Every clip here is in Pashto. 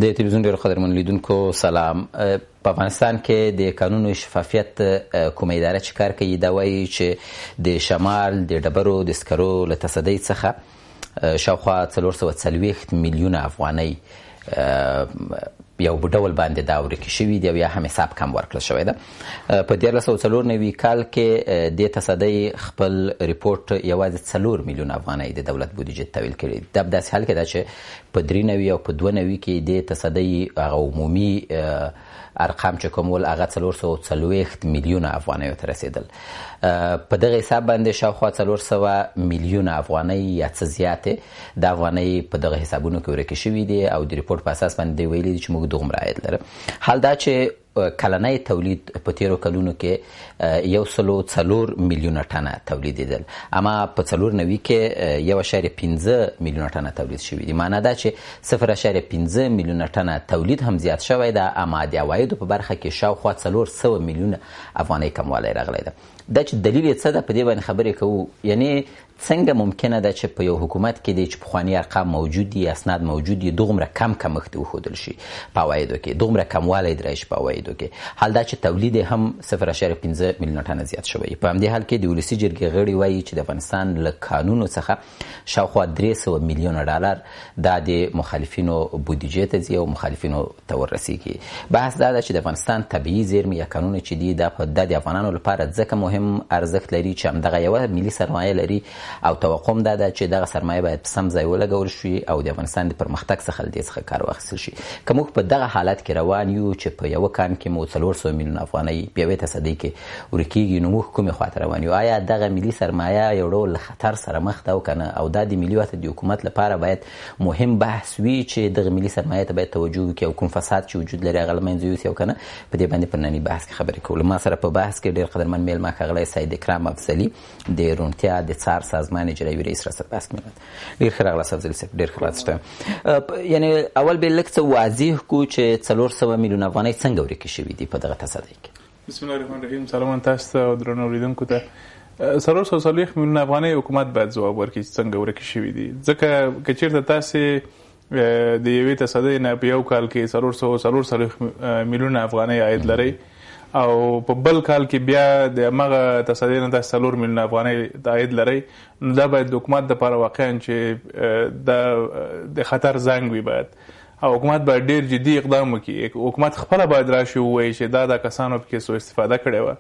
د تلویزیون ډېرو قدرمنو لیدونکو سلام. په افغانستان کې د قانونو شفافیت کومه اداره چې کار کوي دا وایي چې د شمال د ډبرو د سکرو له تصدۍ څخه شاوخوا 440 میلیونه افغانۍ یو ډول باندې دا ورکې شوي دي او یا هم حساب کم ورکړل شوی ده. په 1994 کال کې د تصدۍ خپل ریپورټ یوازې 4 میلیونه افغانۍ د دولت بودیجې تحویل کړي. دا په داسې حال کې ده چې په 93 او په 92 کې د تصدۍ هغه عمومي ارقام چې کوم ول هغه 440 میلیونه افغانیو ته رسیدل. په دغه حساب باندې شاوخوا 400 میلیونه افغانۍ یا څه زیاتې د افغانۍ په دغه حسابونو کې ورکې شوي دي او د ریپورټ په اساس باندې ویلي دي چې موږ دغومره عاید لرو. حال دا چې کلنی تولید په تیرو کلونو کې 104 میلیونه ټنه تولیدېدل، اما په 94 کې 1.15 میلیونه ټنه تولید شوي دي. معنا دا چې 0.15 میلیونه ټنه تولید هم زیات شوی ده، اما د عوایدو په برخه کې شاوخوا 400 میلیونه افغانۍ کموالی راغلی ده. دا چې دلیل یې څه ده په دې باندې خبرې کوو. یعنی څنګه ممکنه ده چې په یو حکومت کې دی چې پخواني ارقام موجود دي، اسناد موجود دي، دغومره کم کمښت وښودل شي په عوایدو کې، دغومره کموالی درای شي په عوایدو کې. حال دا چې تولید هم 0.15 میلیونه ټنه زیات شوی. په همدې حال کې د ولسي جرګې غړي وایي چې د افغانستان له قانونو څخه شاوخوا 300 میلیونه ډالر دا د مخالفینو بودیجې ته ځي او مخالفینو ته ورسیږي. بحث دا ده چې د افغانستان طبیعي زیرمې یا قانون چې دي دا د افغانانو لپاره ځکه مهم ارزښت لري چې همدغه یوه ملي سرمایه لري او توقع دا ده چې دغه سرمایه باید په سم ځای ولګول شي او د افغانستان د پرمختګ څخه له دې څخه کار واخیستل شي. که موږ په دغه حالت کې روان یو چې په یوه کان کې مو 400 میلیونه افغانۍ په یوې تصدۍ کې ورکېږي، نو موږ کومې خواته روان یو؟ آیا دغه ملي سرمایه یو ډول له خطر سره مخ ده او که نه؟ او دا د ملي وحدت د حکومت لپاره باید مهم بحث وي چې دغه ملي سرمایه ته باید توجه وکړي او کوم فساد چې وجود لري هغه له منځه یوسي او که نه؟ په دې باندې په ننني بحث کې خبرې کوو. ما سره په بحث کې ډېر قدرمن میلمه ښاغلی سید اکرام افضلي د روڼتیا د څار سازمان اجرایي رئیس راست بحث میلاد. ډېر ښه راغلاست افضلي صاحب، ډېر ښه راست. یعنی اول به لږ څه واضح کړو چې 400 میلیونه افغانۍ څنګه ورکې شوي دي په دغه تصدۍ کې. بسم الله الرحمن الرحیم. سلام تاسو ته او درنو اوریدونکو ته. 440 میلیونه افغانۍ حکومت باید ځواب ورکړي چې څنګه ورکې شوي دي، ځکه که چېرته تاسې د یوې تصدۍ نه په یو کال کې 440 میلیونه افغانۍ عاید لرئ او په بل کال کې بیا د همغه تصدۍ نه تاسو 4 میلیونه افغانۍ عاید لرئ، نو دا باید د حکومت دپاره واقعا چې د خطر زنګ وي باید، او حکومت باید ډېر جدي اقدام وکړي. حکومت خپله باید راشي ووایي چې دا کسانو پکې سوء استفاده کړې وه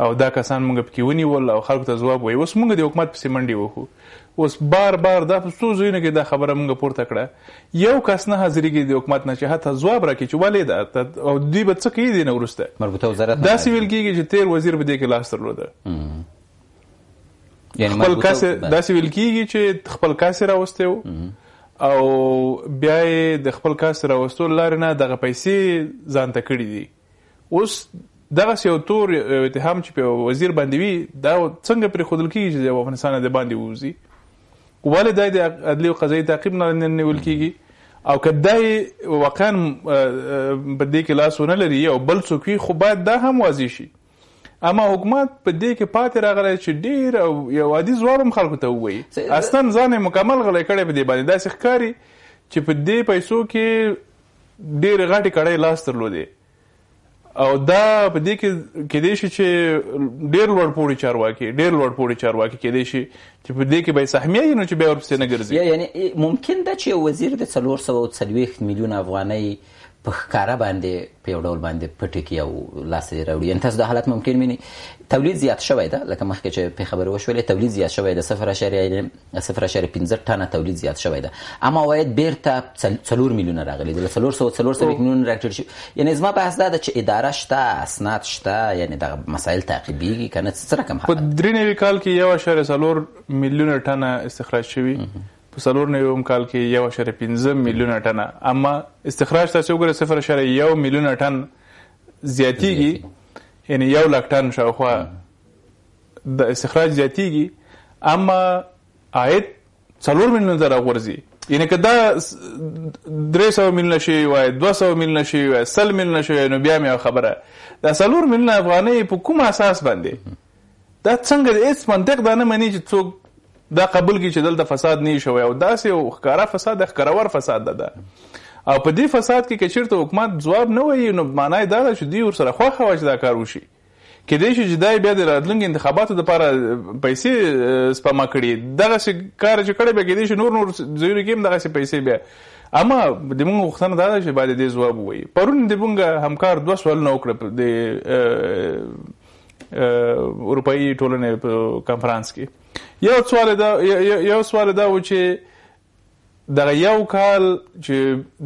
او دا کسان موږ پکې ونیول او خلکو ته ځواب وایي. اوس موږ د حکومت پسې منډې وهو. اوس بار دا په څو ځایونو کې دا خبره موږ پورته کړه، یو کس نه حاضرېږي د حکومت نه چې حتی ځواب راکړي چې ولې ده او دوی به څه کوي دې نه وروسته. مربوطه وزارت داسې ویل کېږي چې تېر وزیر به دې کې لاس درلوده. خپل کس داسې ویل کېږي چې خپل کس یې راوستی و او بیا یې د خپل کس راوستو لارې نه دغه پیسې ځان ته کړي دي. اوس دغسې یو تور اتهام چې په وزیر باندې وي دا څنګه پرېښودل کېږي چې د افغانستان د باندې ووځي؟ ولې دا د عدلي او قضایي تعقیب نه نیول کېږي؟ او که دا واقعا په دې کې لاس ونه لري او بل څوک وي خو باید دا هم واضح شي. اما حکومت په دې کې پاتې راغلی چې ډېر او یو عادي ځواب هم خلکو ته ووایي. اصلا ځان یې مکمل غلی کړی په دې باندې. داسې ښکاري چې په دې پیسو کې ډېرې غټې کړۍ لاس درلودې او دا په دې کې کېدای شي چې ډېر لوړپوړي چارواکي کېدای شي چې په دې کې به یې سهمیه وي نو چې بیا ورپسې نه ګرځي. یعنی ممکن ده چې یو وزیر د 440 میلیونه افغانۍ په ښکاره باندې په یو ډول باندې پټې کړي او لاس یې راوړي. یعنې تاسو دا حالت ممکن وینئ؟ تولید زیات شوی ده، لکه مخکې چې پې خبرې وشولې، تولید زیات شوی ده، 0.15 ټنه تولید زیات شوی ده، اما عواید بیرته 4 میلیونه راغلي دي، له 440 میلیونه راټیټ شي. یعنې زما بحث دا ده چې اداره شته، اسناد شته، یعنې دغه مسایل تعقیبېږي که نه؟ څه رقم حالت؟ په 93 کال کې 1.4 میلیونه ټنه استخراج شوي، په 94 کال کې 1.15 میلیونه ټنه، اما استخراج تاسو وګورئ 0.1 میلیونه ټن زیاتیږي، یعنی 1 لک ټن شاوخوا د استخراج زیاتیږي، اما عاید 4 میلیونه ته راغورځي. یعنی که دا 300 میلیونه شوي وای، 200 میلیونه شوي وای، 100 میلیونه شوي نو بیا مې ښه. دا 4 میلیونه افغانۍ په کوم اساس باندې؟ دا څنګه هېڅ منطق دا نه مني چې څوک دا قبول کړي چې دلته فساد نه شوی او داسې ښکاره فساد ښکارور فساد ده. او په دې فساد کې که چېرته حکومت ځواب نه وایي نو معنا یې دا ده چې دوی ورسره خوښه وه چې دا کار وشي. کېدای شي چې دا بیا د راتلونکي انتخاباتو دپاره پیسې سپما کړي، دغسې کار چې کړی بیا کېدای شي نور ځایونو کې هم دغسې پیسې بیا. اما د موږ غوښتنه دا ده چې باید دې ځواب ووایي. پرون د موږ همکار 2 سوالونه وکړه د اروپایي ټولنې په کنفرانس کې. یو سوال دا و چې دغه یو کال چې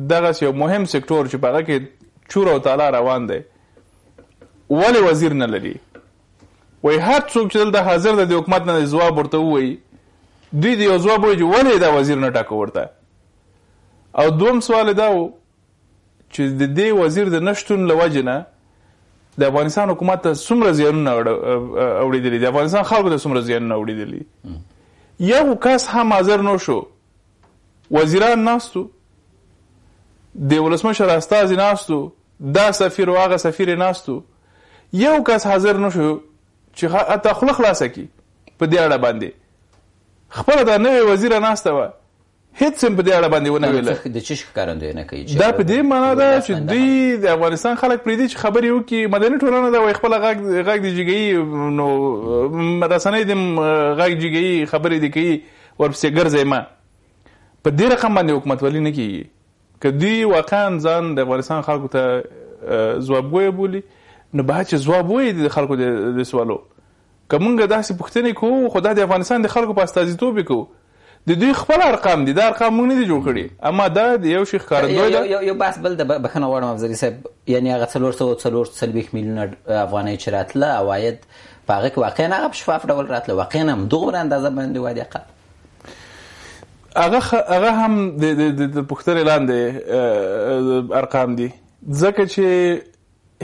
دغسې یو مهم سکتور چې په هغه کې چور او تالا روان دی ولې وزیر نه لري؟ وایي هر څوک چې دلته حاضر دی د حکومت نه ځواب ورته ووایي، دوی د یو ځواب وایي چې ولې دا وزیر نه ټاکو ورته. او دوم سوال دا و چې د دې وزیر د نشتون له وجې نه د افغانستان حکومت ته څومره زیانونه اوړېدلي، د افغانستان خلکو ته څومره زیانونه اوړېدلي. یو کس هم حاضر نه شو، وزیران ناستو، د ولسمشر استازي ناستو، دا سفیر او هغه سفیر ناستو، یو کس حاضر نه شو چې حتی خوله خلاصه کړي په دې اړه باندې. خپله دا نوې وزیره ناسته وه، هیڅ هم په دې اړه باندې ونه ویله. د څه ښکارندویي نه کوي؟ دا په دې معنا ده چې دوی د افغانستان خلک پرېږدي چې خبرې وکړي. مدني ټولنه ده وایي خپله غږ دې جګوي، نو رسنۍ دې غږ جګوي، خبرې دې کوي، ورپسې ګرځئ ما. په دې رقم باندې حکومتولي نه کېږي. که دوی واقعا ځان د افغانستان خلکو ته ځوابګوی بولي نو باید چې ځواب ووایي د خلکو د سوالو. که مونږ داسې پوښتنې کوو خو دا د افغانستان د خلکو په استازیتوب یې کوو، د دوی خپل ارقام دي، دا ارقام موږ نه دي جوړ کړي. اما دا د یو شي ښکارندوی ده. یو بحث بل د بخښنه غواړم افضلي صاحب، یعنې هغه 440 میلیونه افغانۍ چې راتله عواید په هغه کې واقعا هغه په شفاف ډول راتله، واقعا هم دومره اندازه باندې وایي اقل هغه هم د پوښتنې لاندې ارقام دي، ځکه چې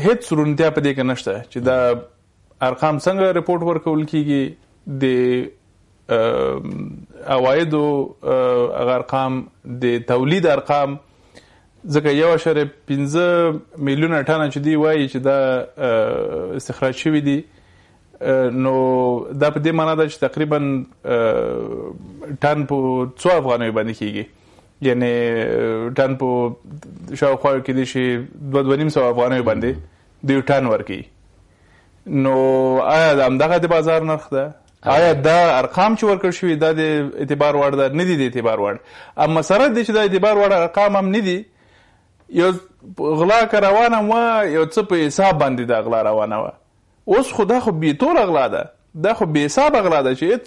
هیڅ رونتیا په دې کې نشته چې دا ارقام څنګه رپورټ ورکول کیږي. د عوایدو هغه ارقام، د تولید ارقام، ځکه 1.15 میلیونه ټنه چې دی وایي چې دا استخراج شوي دي، نو دا په دې معنا ده چې تقریبا ټن په 2 افغانیو باندې کیږي، یعنی ټن په شاوخوا کې دی شي 2.5 افغانیو باندې د یو ټن ورکوي. نو آیا د همدغه د بازار نرخ ده؟ آیا دا ارقام چې ورکړ شوي دا د اعتبار وړ ده؟ نه دي د اعتبار وړ. اما سره دی چې د اعتبار وړ ارقام هم نه دي. یو غلا که روانه وه، یو څه په حساب باندې دا غلا روانه وه. اوس خو دا خو بېطوره غلا ده، دا خو بې حسابه غلا ده چې هېڅ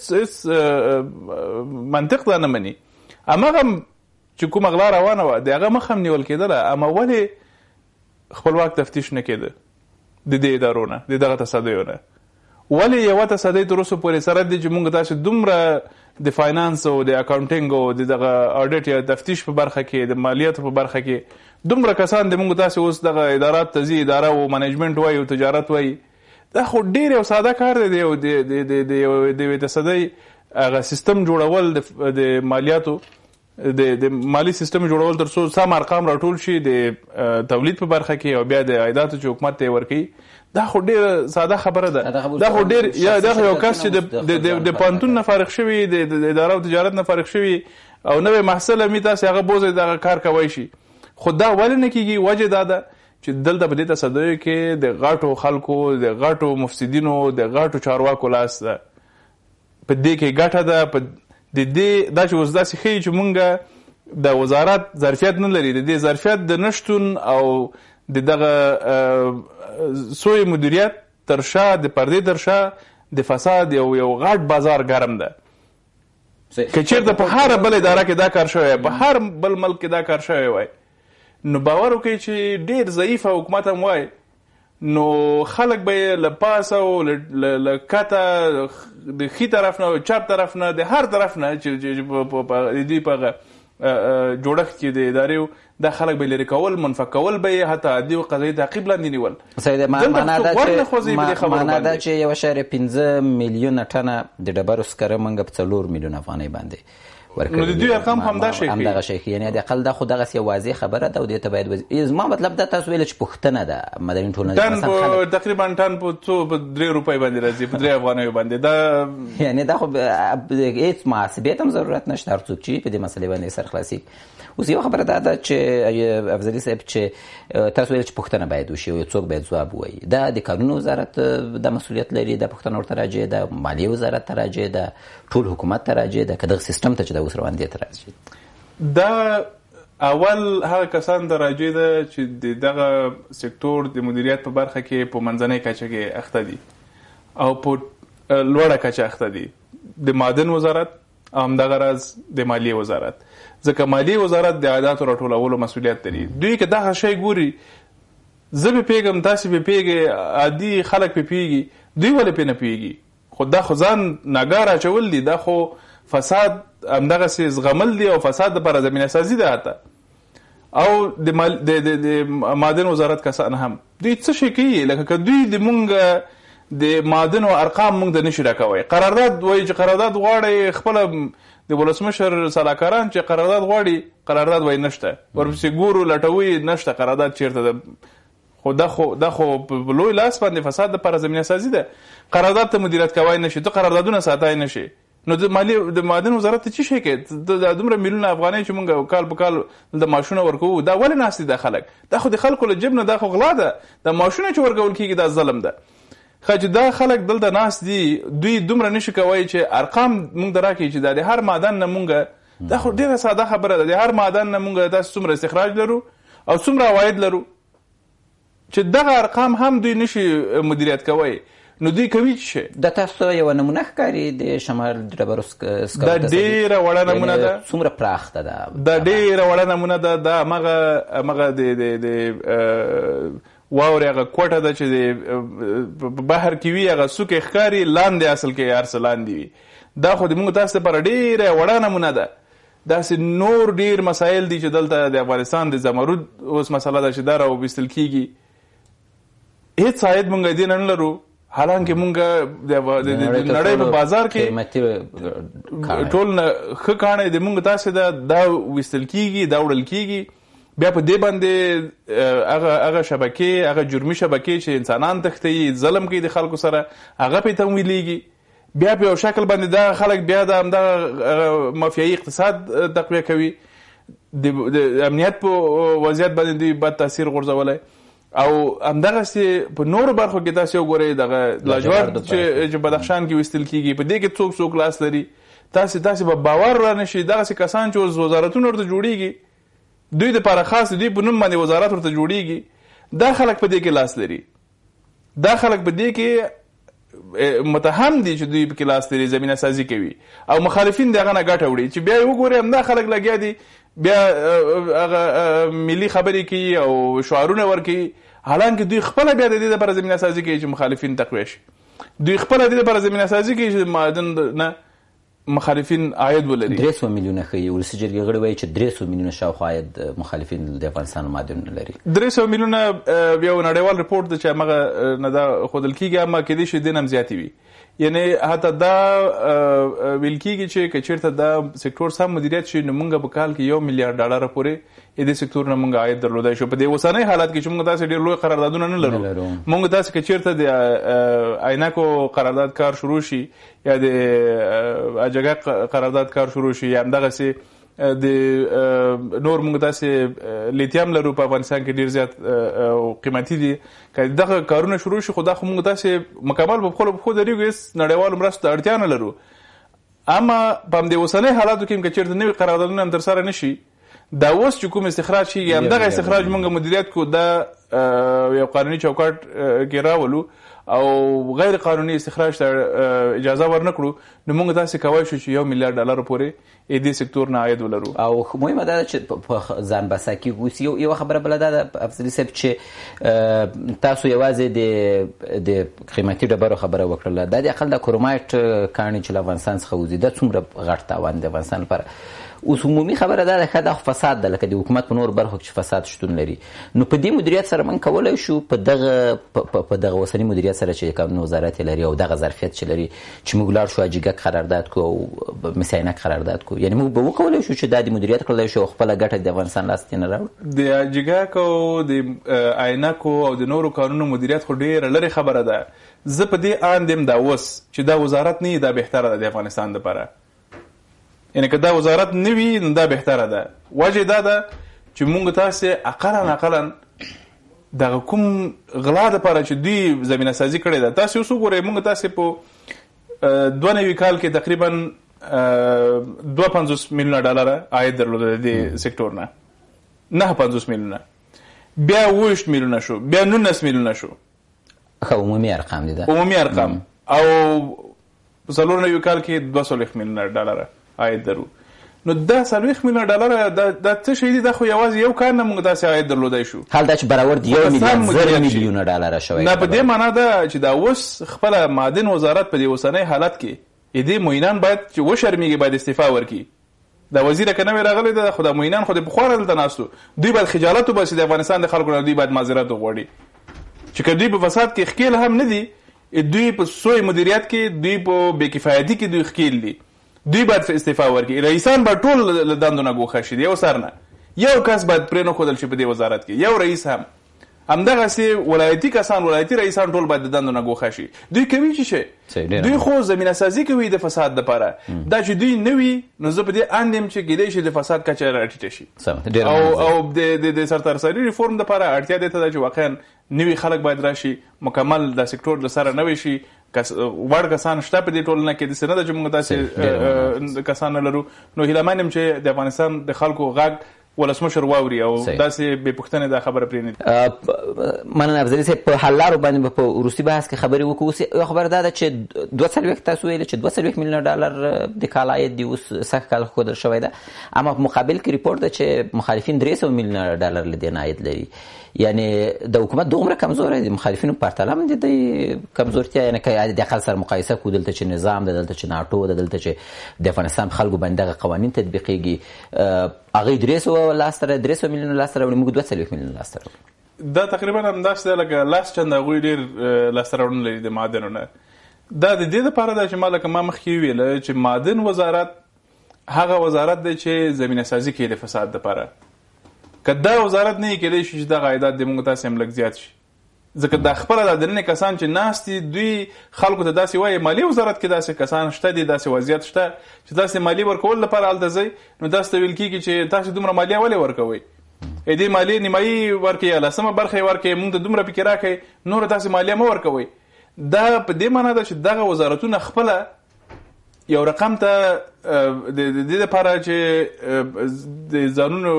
منطق دا نه مني. هماغه چې کومه غلا روانه وه د هغه مخ هم نیول کېدله، اما ولې خپلواک تفتیش نه کېده د دې ادارو نه، د دغه تصدیو نه؟ ولې یوه تصدی تر اوسه پورې سره دی چې موږ تاسې دومره د فاینانس او د اکاونټینګ او د دغه آډیټ یا تفتیش په برخه کې، د مالیاتو په برخه کې دومره کسان د موږ تاسې اوس دغه ادارات ته ځي، اداره او منیجمنټ وایي او تجارت وایي. دا خو ډېر یو ساده کار دی او د یوې تصدۍ هغه سیستم جوړول د مالیاتو د مالی سیستم جوړول تر څو سم ارقام راټول شي د تولید په برخه کې او بیا د عایداتو چې حکومت ته ورکوي. دا خو ډېره ساده خبره ده. دا خو ډېر دا یو کس چې د پوهنتون نه فارغ شوي، د اداره او تجارت نه فارغ شوي او نوی محصل مې تاسې هغه بوځئ دغه کار کوی شي. خو دا ولې نه کېږي؟ وجه دا ده چې دلته په دې تصدیو کې د غټو خلکو، د غټو مفسدینو، د غټو چارواکو لاس ده. په دې کې ګټه ده. د دې دا چې اوس داسې ښیي چې مونږ د وزارت ظرفیت نه لري، د دې ظرفیت د نشتون او د دغه سوی مدیریت تر شا، د پردې تر شا د فساد یو غټ بازار ګرم ده. که چېرته په هر بل اداره کې دا کار شوی، په هر بل ملک کې دا کار شوی وای، نو باور وکړئ چې ډېر ضعیفه حکومت هم وای، نو خلک به یې له پاسه او له کته د ښي طرف نه او چپ طرف نه، د هر طرف نه چې د دوی په جوړښت کې د ادارې دا خلک به لرې کول، منفک کول به یې، حتی عادي او قضایي تعقیب لاندې نیول. معنا دا چې 1.15 میلیونه ټنه د ډبرو سکره موږ په 4 میلیونه افغانۍ باندې ورکړي. نو د دوی ارقام همدغه شی کوي. همدغه شی کوي. یعنې حداقل دا خو دغسې یو واضح خبره ده او دې ته باید زما مطلب دا تاسو ویل چې پوښتنه ده مدني ټولنه تقریبا ټن په 3 روپۍ باندې راځي، په 3 افغانیو باندې. دا یعنې دا خو هېڅ محاسبې ته هم ضرورت نشته، هر څوک چې په دې مسلې باندې سرخلاصي. اوس یوه خبره دا ده چې افضلي صاحب چې تاسو ویل چې پوښتنه باید وشي او یو څوک باید ځواب ووایي. دا د کانونو وزارت د مسؤلیت لري، دا پوښتنه ورته راجع ده، مالیې وزارت ته راجع ده، ټول حکومت ته راجع ده، که دغه سیستم ته چې دا اوس روان دی ته راجع ده؟ دا اول هغه کسان ته راجع ده چې دغه سکتور د مدیریت په برخه کې په منځنۍ کچه کې اخته دي او په لوړه کچه اخته دي، د معدن وزارت او همدغه راز د مالیې وزارت. ځکه مالیې وزارت د عایداتو راټولولو مسؤلیت لري. دوی که دغه شی ګوري، زه به پیږم، تاسې به پیږئ، عادي خلک به پیږي، دوی ولې پې نه پیږي؟ خو دا خو ځان ناګار اچول دي، دا خو فساد همدغسې زغمل دي او فساد دپاره زمینه سازي ده. حتی او د معدن وزارت کسان هم دوی څه شی کوي؟ لکه که دوی د مونږ د معدن او ارقام مونږ د نشي راکوی، قرارداد وایي چې قرارداد غواړي، خپله د ولسمشر سلاکاران چې قرارداد غواړي، قرارداد وایي نشته، ورپسې ګورو لټوي نشته قرارداد چیرته ده. خو دا خو په لوی لاس باندې فساد دپاره زمینه سازي ده. قرارداد ته مدیریت کوای نشي، ته قراردادونه ساتای نشي، نو د معدن وزارت ته څه شی کوي؟ د دومره میلیونه افغانۍ چې مونږ کال په کال د معاشونه ورکوو، دا ولې ناست دي دا خلک؟ دا خو د خلکو له جیب نه، دا خو غلا ده. دا معاشونه چې ورکول کېږي دا ظلم ده. خو چې دا خلک دلته ناست دي، دوی دومره نشي کوی چې ارقام مونږ ته راکړي چې دا د هر معدن نه مونږ، دا خو ډېره ساده خبره ده، د هر معدن نه مونږ داسې څومره استخراج لرو او څومره عواید لرو، چې دغه ارقام هم دوی نشي مدیریت کوی. نو دوی کوي چې د تاسو یو نمونه ښکاري د شمال ډبرو سکرو، دا ډېره وړه نمونه ده، څومره پراخ ده، دا ډېره وړه نمونه ده. دا همغه د واورې هغه کوټه ده چې په بحر کې وي، هغه څوکې ښکاري، لاندې اصل کې هر څه لاندې وي. دا خو د مونږ تاسو لپاره ډېره وړه نمونه ده. داسې نور ډېر مسایل دي چې دلته د افغانستان د زمرد اوس مسله ده چې دا راوبیستل کېږي، هېڅ عاید مونږ دې نه لرو، حالانکه مونږ د نړۍ په بازار کې ټول ښه کاڼی د مونږ تاسې ده، دا ویستل کېږي، دا وړل کېږي. بیا په دې باندې هغه شبکې، هغه جرمي شبکې چې انسانان تښتوي، ظلم کوي د خلکو سره، هغه پې تمویلېږي. بیا په یو شکل باندې دا خلک بیا د همدغه مافیایي اقتصاد تقویه کوي. د امنیت په وضعیت باندې دوی بد تاثیر غورځولی. او همدغسې په نورو برخو کې تاسې وګورئ، دغه لاجورد چې بدخشان کې ویستل کېږي، په دې کې څوک لاس لري، تاسې به باور را نشي. دغسې کسان چې اوس وزارتونه ورته جوړېږي، دوی دپاره خاص دوی په نوم باندې وزارت ورته جوړېږي، دا خلک په دې کې لاس لري. دا خلک په دې کې متهم دي چې دوی پکې لاس لري، زمینه سازي کوي او مخالفین دغه نه ګټه وړي. چې بیا یې وګورئ همدا خلک لګیا دي، بیا هغه ملي خبرې کوي او شعارونه ورکوي، حالانکه دوی خپله بیا د دې لپاره زمینه سازي کوي چې مخالفین تقویه شي. دوی خپله د دې لپاره زمینه سازي کوي چې معدن نه مخالفین عاید ولري. 300 میلیونه ښیي، ولسي جرګې غړي وایي چې 300 میلیونه شاوخوا عاید مخالفین د افغانستان معدن لري. 300 میلیونه یو نړیوال رپورټ ده چې همغه نه دا ښودل کېږي، اما کېدای شي دې نه هم زیاتې وي. یعنې حتی دا ویل کېږي چې که چېرته دا سکتور سم مدیریت شي، نو مونږ په کال کې $1 میلیارډ پورې دې سکتور نه مونږ عاید درلودای شو. په دې اوسنۍ حالت کې چې مونږ داسې ډېر لوی قراردادونه نه لرو، مونږ داسې که چېرته د عینکو قرارداد کار شروع شي یا د اجګه قرارداد کار شروع شي، یا همدغسې د نور مونږ داسې لیتیم لرو په افغانستان کې ډېر زیات قیمتي دي، که دغه کارونه شروع شي، خو دا خو مونږ داسې مکمل په خپلو پښو درېږو، هېڅ نړیوالو مرستو ته اړتیا نه لرو. اما په همدې اوسنۍ حالاتو کې هم که چېرته نوي قراردادونه هم ترسره نه شي، دا اوس چې کوم استخراج کېږي، همدغه استخراج مونږ مدیریت کو، دا یو قانوني چوکاټ کې راولو او غیر قانوني استخراج ته اجازه ورنکړو، نو موږ داسې کولی شو چې $1 میلیارډ پورې دې سکتور نه عاید ولرو. او مهمه دا ده چې په ځان بسا کې اوس یوه خبره بله دا ده افضلي صاحب چې تاسو یوازې د قیمتي ډبرو خبره وکړله، دا د اقل د کرومایټ کاڼي چې له افغانستان څخه وځي، دا څومره غټ تاوان د افغانستان لپاره. اوس عمومي خبره دا ده دا فساد ده، لکه د حکومت په نور برخو کې فساد شتون لري. نو په دې مدیریت سره موږ کولی شو په دغه اوسني مدیریت سره چې قانون وزارت لري او دغه ظرفیت چې لري چې موږ لاړ شو اجیګک قرارداد کو او مساینک قرارداد کو، یعنی موږ به وکولی شو چې دا د مدیریت کړلی شو او خپله ګټه د افغانستان لاس ته نه راوړو. د اجیګک او د عینکو او د نورو کارونو مدیریت خو ډېره لرې خبره ده. زه په دې اندم دا اوس چې دا وزارت نه دا بهتره ده د افغانستان دپاره، یعنی که دا وزارت نه وي نو دا بهتره ده. وجه دا ده چې موږ تاسې اقلا دغه کوم غلا دپاره چې دوی زمینه سازي کړې ده، تاسې اوس وګورئ موږ تاسې په 92 کال کې تقریبا 52 میلیونه ډالره عاید درلوده د دې سکتور نه، 59 میلیونه، بیا 20 میلیونه شو، بیا 19 میلیونه شو. عمومي ارقام دي، عمومي ارقام. او په 94 کال کې 200 میلیونه ډالره عاید درو. نو دا 40 میلیونه ډالره دا څه شي دي؟ دا خو یوازې یو کار نه موږ داسې عاید درلودای شو. حال دا چې برابر د 1 میلیون ډالره شوی. نه، په دې معنا ده چې دا اوس خپله معدن وزارت په دې اوسنی حالت کې دې معینان باید چې وشرمېږي، باید استعفا ورکړي. دا وزیر که نوی راغلی ده، خو دا معینان خو د پخوا نه دلته ناست وو، دوی باید خجالت وباسي د افغانستان د خلکو نه، دوی باید معذرت وغواړي چې که دوی په فساد کې ښکیل هم نه دي، دوی په سوی مدیریت کې، دوی په بېکفایتي کې دوی ښکیل دي، دوی باید استعفا ورکړي. رئیسان به ټول له دندو نه ګوښه شي، د یو سر نه یو کس باید پرې نه ښودل شي په دې وزارت کې، یو رئیس هم. همدغسې ولایتي کسان، ولایتي رئیسان ټول باید د دندو نه ګوښه شي. دوی کوي چې شی، دوی خو زمینه سازي کوي د فساد دپاره. دا چې دوی نه وي نو زه په دې اند یم چې کیدای شي د فساد کچه راټیټه شي. او د سرتاسري ریفورم دپاره اړتیا دی ته ده چې واقعا نوي خلک باید راشي، مکمل د سکتور د سره نوی شي. وړ کسان شته په دې ټولنه کې، داسې نه ده چې موږ داسې کسان نه لرو. نو هیله من یم چې د افغانستان د خلکو غږ ولسمشر واوري او داسې بې پوښتنې دا خبره پرې نه دي. مننه افضلي صاحب. په حل لارو باندې په وروستي بحث کې خبرې وکړو. اوس یو خبره دا ده چې 240 تاسو ویلې چې 240 میلیونه ډالر د کال عاید دی، اوس سږ کال ښودل شوی ده. اما په مقابل کې ریپورټ ده چې مخالفین 300 میلیونه ډالر له دې نه عاید لري. یعنی د حکومت دومره کمزوری دی، مخالفینو په پرتله هم د کمزورتیا، یعنی که د اقل سره مقایسه کړو، دلته چې نظام ده، دلته چې ناټو ده، دلته چې د افغانستان خلکو باندې دغه قوانین تطبیقیږي، هغوی 300 میلیونه لاسته راوړي، موږ 240 میلیونه لاسته راوړو. دا تقریبا همداسې ده لکه لاس چنده هغوی ډېر لاسته راوړنه لري د معدنو نه. دا د دې دپاره ده چې ما لکه ما مخکې وویله چې معدن وزارت هغه وزارت دی چې زمینه سازي کوي د فساد دپاره. که دا وزارت نه وي کیدای شي چې دغه عایدات د موږ تاسې هم لږ زیات شي، ځکه دا خپله دا دننه کسان چې ناست دي دوی خلکو ته داسې وایي مالي وزارت کې داسې کسان شته دي، داسې وضعیت شته چې تاسې مالیې ورکول لپاره هلته ځئ نو داسې ته ویل کېږي چې تاسې دومره مالیه ولې ورکوئ؟ دې مالیې نیمایي ورکړئ یا لسمه برخه یې ورکړئ، موږ ته دومره پکې راکړئ، نوره تاسې مالیه مه ورکوئ. دا په دې معنا ده چې دغه وزارتونه خپله یو رقم ته د دې لپاره چې د ځانونو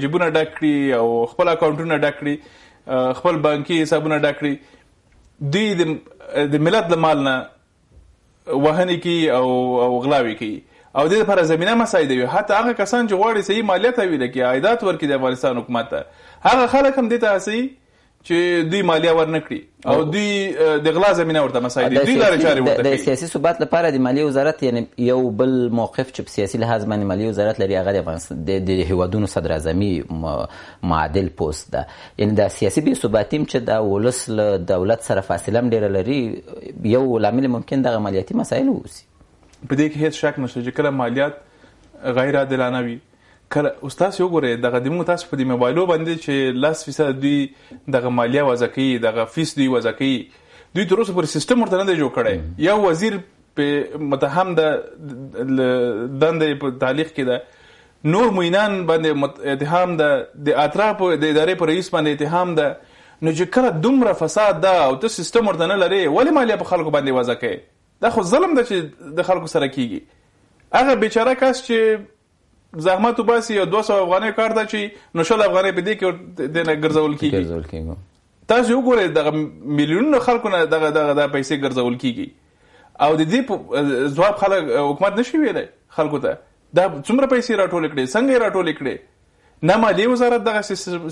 جیبونه ډک کړي او خپل اکاونټونه ډک کړي، خپل بانکي حسابونه ډک کړي، دوی د ملت د مال نه وهنې کوي او غلاوې کوي او د دې لپاره زمینه مساعدوي. حتی هغه کسان چې غواړي صحیح مالیه تحویل کړي، عایدات ورکړي د افغانستان حکومت ته، هغه خلک هم دې ته هڅوي چې دوی مالیه ورنه کړي او دوی د غلا زمینه ورته مساعدوي، دوی لارې چارې ورته کوي. د سیاسي ثبات لپاره د مالیې وزارت یعنی یو بل موقف چې په سیاسي لحاظ باندې مالیې وزارت لري، هغه د افغانستان د هیوادونو صدراعظمي معادل پوست ده. یعنی د سیاسي بې ثباتي چې د ولس له دولت سره فاصله هم ډېره لري، یو لامل ممکن دغه مالیاتي مسایل واوسي. په دې کې هیڅ شک نشته چې کله مالیات غیر عادلانه وي، کله اوس تاسو وګورئ دغه د موږ تاسو په دې موبایلو باندې چې 10% دوی دغه مالیه وضع کوي، دغه فیس دوی وضع کوي، دوی تر اوسه پورې سیستم ورته نه دی جوړ کړی. یو وزیر په متهم ده دنده په تعلیق کې ده، نور معینان باندې اتهام ده، د اطرافو د ادارې په رئیس باندې اتهام ده. نو چې کله دومره فساد ده او ته سیستم ورته نه لرې، ولې مالیه په خلکو باندې وضع کوي؟ دا خو ظلم ده چې د خلکو سره کیږي. هغه بیچاره کس چې زحمت وباسي او 200 افغانۍ کار ته چې نو 100 افغانۍ په دې کې دنه ګرځول کیږي. تاسو وګورئ دغه میلیونونو خلکو نه دغه پیسې ګرځول کیږي او د دې ځواب خلک حکومت نشي ویلی خلکو ته دا څومره پیسې راټول کړي، څنګه یې راټول کړي. نه مالیې وزارت دغه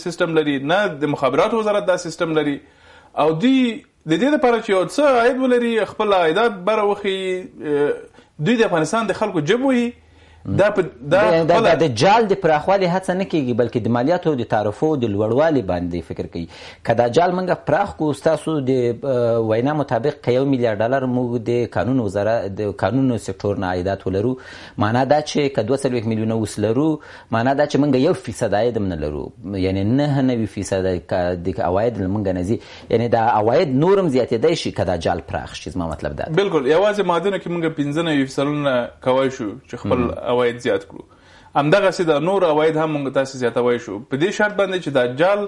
سیستم لري، نه د مخابراتو وزارت دا سیستم لري او دوی د دې لپاره چې یو څه عاید ولري خپل عایدات بره وښیي، دوی د افغانستان د خلکو جب وهي دا د جال د پراخوالي هڅه نه کیږي بلکې د مالیاتو د تعرفو د لوړوالي باندې فکر کوي. که دا جال موږ پراخ کړو ستاسو د وینا مطابق که $1 موږ د قانون وزارت د قانون سکتور نه عایدات ولرو، معنا دا چې که 2 میلیونه اوس لرو، معنا دا چې موږ 1% عاید هم نه لرو، یعنی 99% د عواید موږ نه ځي، یعنی دا عواید نور هم زیاتېدای شي که دا جال پراخ شي. زما مطلب دا بالکل یوازې مادونه کې موږ 15% کوای شو چې خپل عواید زیات کړو، همدغسې د نور عواید هم موږ تاسې زیاتوای شو په دې شرط باندې چې دا جال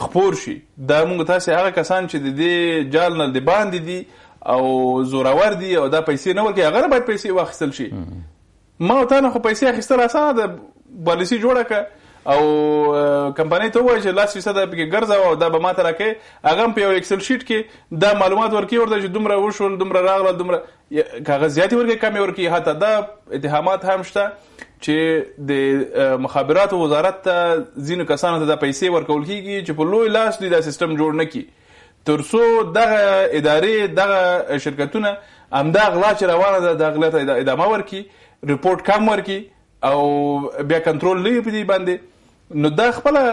خپور شي. دا موږ تاسې هغه کسان چې د دې جال نه د باندې دي او زورور دي او دا پیسې نه ورکوي، هغه نه باید پیسې واخیستل شي. ما او تا نه خو پیسې اخیستل اسانه ده، پالیسي جوړه کړه او کمپنۍ ته ووایي چې 10% پکې ګرځوه او دا به ما ته راکوي، هغه هم په یو ایکسل شیټ کې دا معلومات ورکوي ورته چې دومره وشول، دومره راغله، دومره که هغه زیاتې ورکوي کمې ورکوي. حتی دا اتهامات هم شته چې د مخابراتو وزارت ته ځینو کسانو ته دا پیسې ورکول کېږي چې په لوی لاس دوی دا سیستم جوړ نه کړي تر څو دغه ادارې دغه شرکتونه همدا غلا چې روانه ده د غلا ته ادامه ورکړي، ریپورټ کم ورکړي او بیا کنټرول لري په دې باندې. نو دا خپله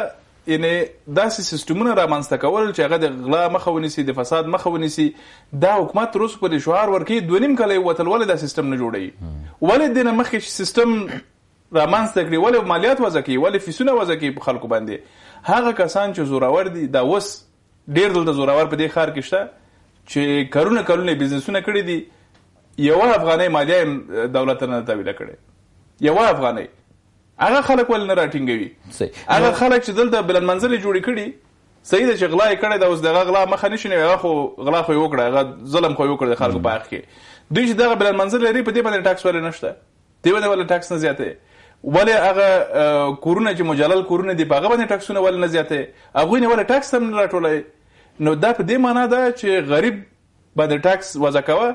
یعنی داسې سیستمونه رامنځته کول چې هغه د غلا مخه ونیسي، د فساد مخه ونیسي، دا حکومت تر اوسه پورې شعار ورکوي 2.5 کاله یې وتل، ولې دا سیستم نه جوړوي؟ ولې دې نه مخکې چې سیستم رامنځته کړي، ولې مالیات وضع کوي، ولې فیسونه وضع کوي په خلکو باندې؟ هغه کسان چې زورور دي، دا اوس ډېر دلته زورور په دې ښار کې شته چې کلونه بزنسونه کړي دي، 1 افغانۍ مالیه یې دولت نه تحویله کړې، 1 افغانۍ. هغه خلک ولې نه راټینګوي؟ هغه خلک چې دلته بلند منزلې جوړې کړي، صحیح ده چې غلا یې کړی ده، اوس دغه غلا مخه نشي نیولی، هغه خو غلا خو یې وکړه، هغه ظلم خو یې وکړه د خلکو په حق کې. دوی چې دغه بلند منزل لري په دې باندې ټاکس ولې نشته؟ دې باندې ولې ټاکس نه زیاتوي؟ ولې هغه کورونه چې مجلل کورونه دي په هغه باندې ټاکسونه ولې نه زیاتوي؟ هغوی نه ولې ټاکس هم نه راټولوي؟ نو دا په دې معنا ده چې غریب باندې ټاکس وضع کوه،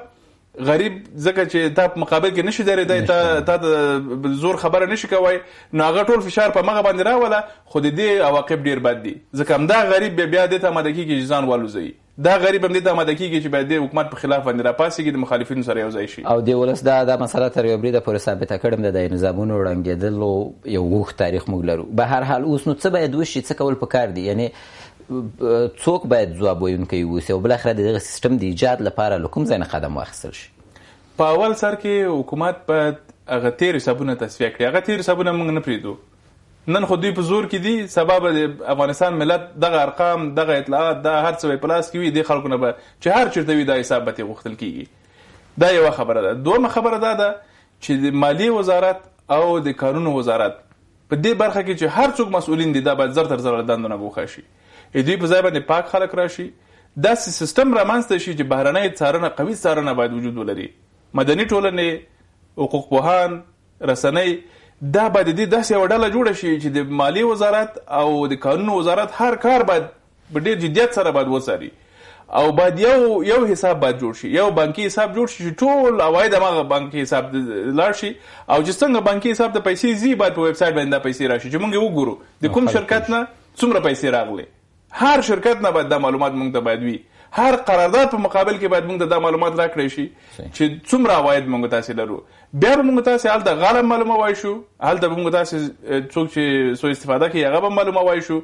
غریب ځکه چې تا په مقابل کې نشي درېدی، تا د زور خبره نشي کوی، نو هغه ټول فشار په مغه باندې راوله، خو د دې عواقب ډیر بد دي. ځکه همدا غریب بیا دې ته آماده کېږي چې ځان والوځوي، دا غریب هم دې ته آماده کېږي چې باید د حکومت په خلاف باندې راپاڅېږي، د مخالفینو سره یو ځای شي. او د ولس دا مسله تر یو بریده پورې ثابته کړم ده د نظامونو ړنګېدلو یو اوږد تاریخ موږ لرو. به هر حال اوس نو څه باید وشي، څه کول پکار دي؟ یعنی څوک باید ځواب ویونکی واوسي او بالاخره د دغه سیستم د ایجاد لپاره له کوم ځای نه قدم واخیستل شي؟ په اول سر کې حکومت باید هغه تیر حسابونه تصفیه کړي. هغه تیر حسابونه موږ نه پرېږدو، نن خو دوی په زور کې دي، سبا به د افغانستان ملت دغه ارقام، دغه اطلاعات، دا هر څه په لاس کې وي، دې خلکو نه به چې هر چېرته وي دا حساب به ترې غوښتل کېږي. دا یوه خبره ده. دویمه خبره دا ده چې د مالیې وزارت او د کانونو وزارت په دې برخه کې چې هر څوک مسؤلین دي دا باید زر تر زره دندو نه ګوښه شي، دوی په ځای باندې پاک خلک راشي، داسې سیستم رامنځته شي چې بهرنۍ څارنه، قوي څارنه باید وجود ولري. مدني ټولنې، حقوق پوهان، رسنۍ، دا باید د دې داسې یوه ډله جوړه شي چې د مالیې وزارت او د کانونو وزارت هر کار باید په ډېر جدیت سره باید وڅاري او باید یو حساب باید جوړ شي، یو بانکي حساب جوړ شي چې ټول عواید هماغه بانکي حساب لاړ شي، او چې څنګه بانکي حساب ته پیسې ځي باید په ویب سایټ باندې دا پیسې راشي چې موږ یې وګورو د کوم شرکت نه څومره پیسې راغلې. هر شرکت نه باید دا معلومات موږ ته باید وي، هر قرارداد په مقابل کې باید موږ ته دا معلومات راکړی شي چې څومره عواید موږ تاسې لرو. بیا به موږ تاسې هلته غالب معلوموای شو، هلته به موږ تاسې څوک چې سوء استفاده کوي هغه به معلوموای شو،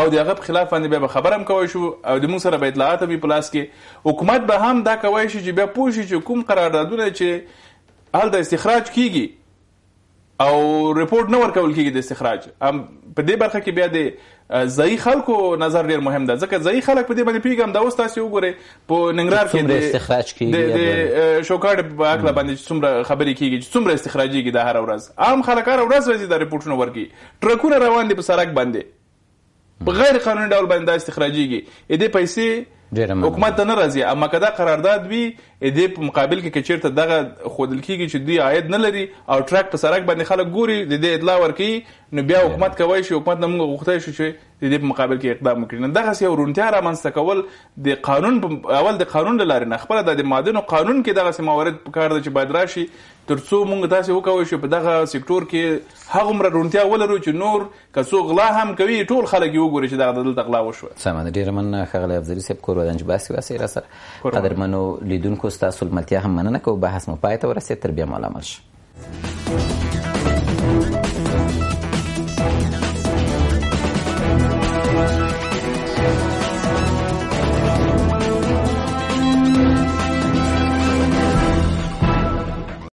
او د هغه په خلاف باندې بیا به خبره هم کوی شو، او د موږ سره به اطلاعات وي په لاس کې. حکومت به هم دا کوی شي چې بیا پوه شي چې کوم قراردادونه چې هلته استخراج کیږي او رپورټ نه ورکول کیږي د استخراج، په دې برخه کې بیا د ځایي خلکو نظر ډیر مهم ده، ځکه ځایي خلک په دې باندې پوهېږم. دا اوس تاسې وګورئ په ننګرهار کې د شوکاډ په هکله باندې څومره خبرې کیږي چې څومره استخراجېږي دا هره ورځ. عام خلک هره ورځ راځي دا رپورټونه ورکوي، ټرکونه روان دي په سړک باندې په غیر قانوني ډول باندې دا استخراجېږي، دې پیسې حکومت ته نه راځي. اما که دا قرارداد وي دې په مقابل کې که چېرته دغه ښودل کېږي چې دوی عاید نه لري او ټرک په سړک باندې خلک ګوري، د دې اطلاع ورکوي، نو بیا حکومت کولی شي، حکومت نه موږ غوښتی شو چې د دې په مقابل کې اقدام وکړي. نو دغسې یو روڼتیا رامنځته کول د قانون اول د قانون له لارې نه، خپله د معدنو قانون کې دغسې موارد پکار ده چې باید راشي تر څو موږ تاسې وکوی شو په دغه سکتور کې هغومره روڼتیا ولرو چې نور که څوک غلا هم کوي ټول خلک یې وګوري چې دغه دلته غلا وشوه. سمه ده، ډېره مننه ښاغلی افضلي صاحب، کور ودان چې باسي واسئ را سره. قدرمنو لیدونکو ستاسو لملتیا هم مننه کوو. بحث مو پای ته ورسېد، تر بیا مو لامل شه.